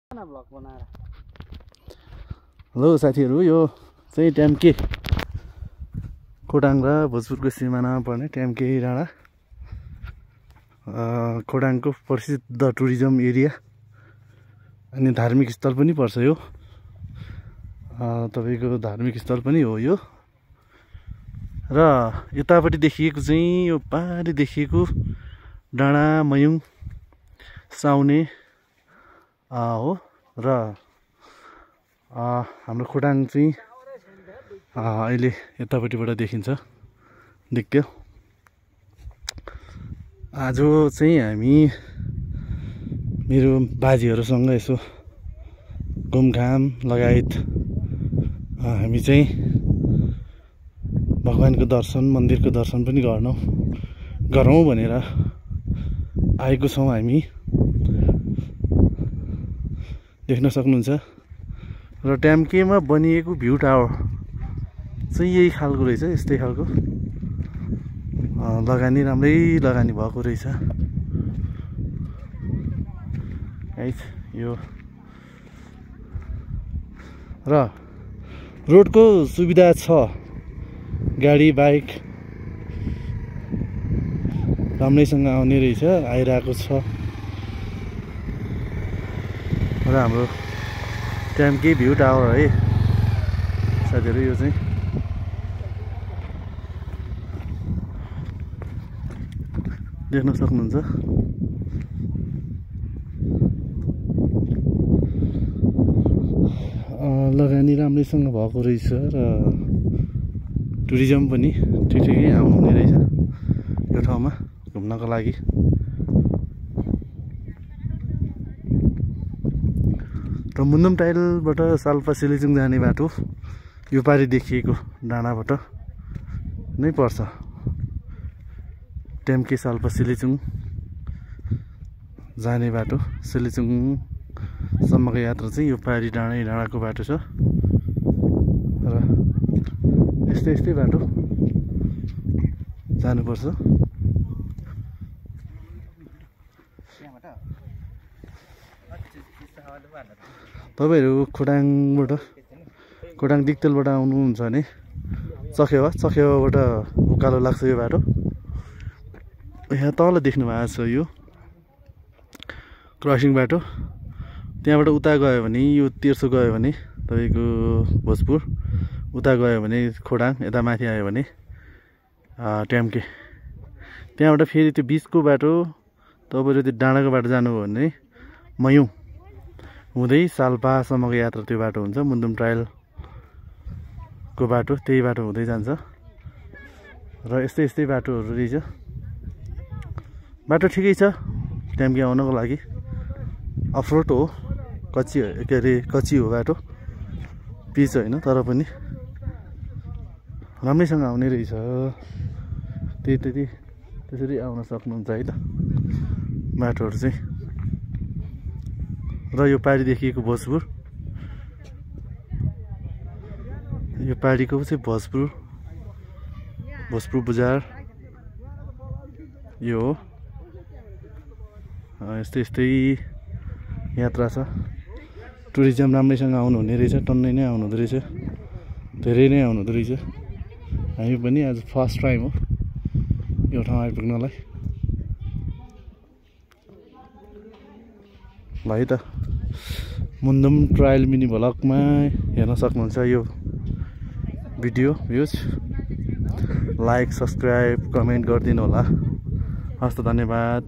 Hello साथीहरु, यो चाहिँ ट्याम्के खोटाङ र भोजपुरको सिमानामा पर्ने ट्याम्के डाँडा खोटाङको प्रसिद्ध टुरिज्म एरिया अनि धार्मिक स्थल पनि पर्छ। यो तपाईको धार्मिक स्थल पनि हो यो। र यतापट्टि देखिएको चाहिँ यो पारी देखिएको डाँडा मयुङ साउने हो। र हाम्रो खोटाङ चाहिँ अहिले यतापट्टिबाट देखिन्छ देख्थ्यो। आज चाहिँ हामी मेरो बाजेहरुसँग यसो घुमघाम लगायत हामी चाहिँ भगवानको दर्शन मन्दिरको दर्शन पनि गरौँ भनेर आएको छौं। हामी देख्न सक्नुहुन्छ र ट्याम्केमा बनिएको भ्यू टावर चाहिँ यही खालको रहेछ। यस्तै खालको लगानी राम्रै लगानी भएको रहेछ गाइस यो। र रोडको सुविधा छ, गाडी बाइक राम्रैसँग आउने रहेछ, आइरहेको छ। र हाम्रो ट्याम्के भ्यू टावर है साथीहरु, यो चाहिँ देख्न सक्नुहुन्छ। लगानी राम्रैसँग भएको रहेछ र टुरिज्म पनि ठिकै आउनुहुने रहेछ यो ठाउँमा घुम्नको लागि। र मुन्दुम टाइलबाट साल्पा सिलिचुङ जाने बाटो यो पारी देखिएको डाँडाबाट नै पर्छ। ट्याम्के साल्पा सिलिचुङ जाने बाटो, सिलिचुङ सम्मको यात्रा चाहिँ यो पारी डाँडाको बाटो छ। र यस्तै बाटो जानुपर्छ। तपाईहरु खोटाङ दिक्तेलबाट आउनुहुन्छ भने चखेवाबाट उकालो लाग्छ यो बाटो। यहाँ तल देख्नु भएको छ यो क्रसिङ बाटो। त्यहाँबाट उता गयो भने यो तेर्सो गयो भने तपाईको भोजपुर, उता गयो भने खोटाङ, यता माथि आयो भने ट्याम्के। त्यहाँबाट फेरि त्यो बीचको बाटो तपाईहरु त्यो डाँडाको बाटो जानुभयो भने मयुङ हुँदै साल्पासम्मको यात्रा त्यो बाटो हुन्छ। मुन्दुम ट्रायलको बाटो त्यही बाटो हुँदै जान्छ। र यस्तै बाटोहरु रहेछ। बाटो ठिकै छ ट्याम्के आउनको लागि। अफरोड हो, कच्ची हो बाटो, पिच होइन, तर पनि राम्रैसँग आउने रहेछ। त्यसरी आउन सक्नुहुन्छ है त बाटोहरु चाहिँ। र यो पारी देखिएको भोजपुर, यो पारीको चाहिँ भोजपुर बजार यो हो। यस्तै यात्रा छ। टुरिज्म राम्रैसँग आउनुहुने रहेछ, टन्नै नै आउनुहुँदो रहेछ, धेरै नै आउनुहुँदो रहेछ। हामी पनि आज फर्स्ट टाइम हो यो ठाउँ आइपुग्नलाई। ल है त मुन्दुम ट्रायल मिनी भ्लगमा हेर्न सक्नुहुन्छ यो video views. Like, subscribe, comment गरिदिनु होला। हस्त, धन्यवाद।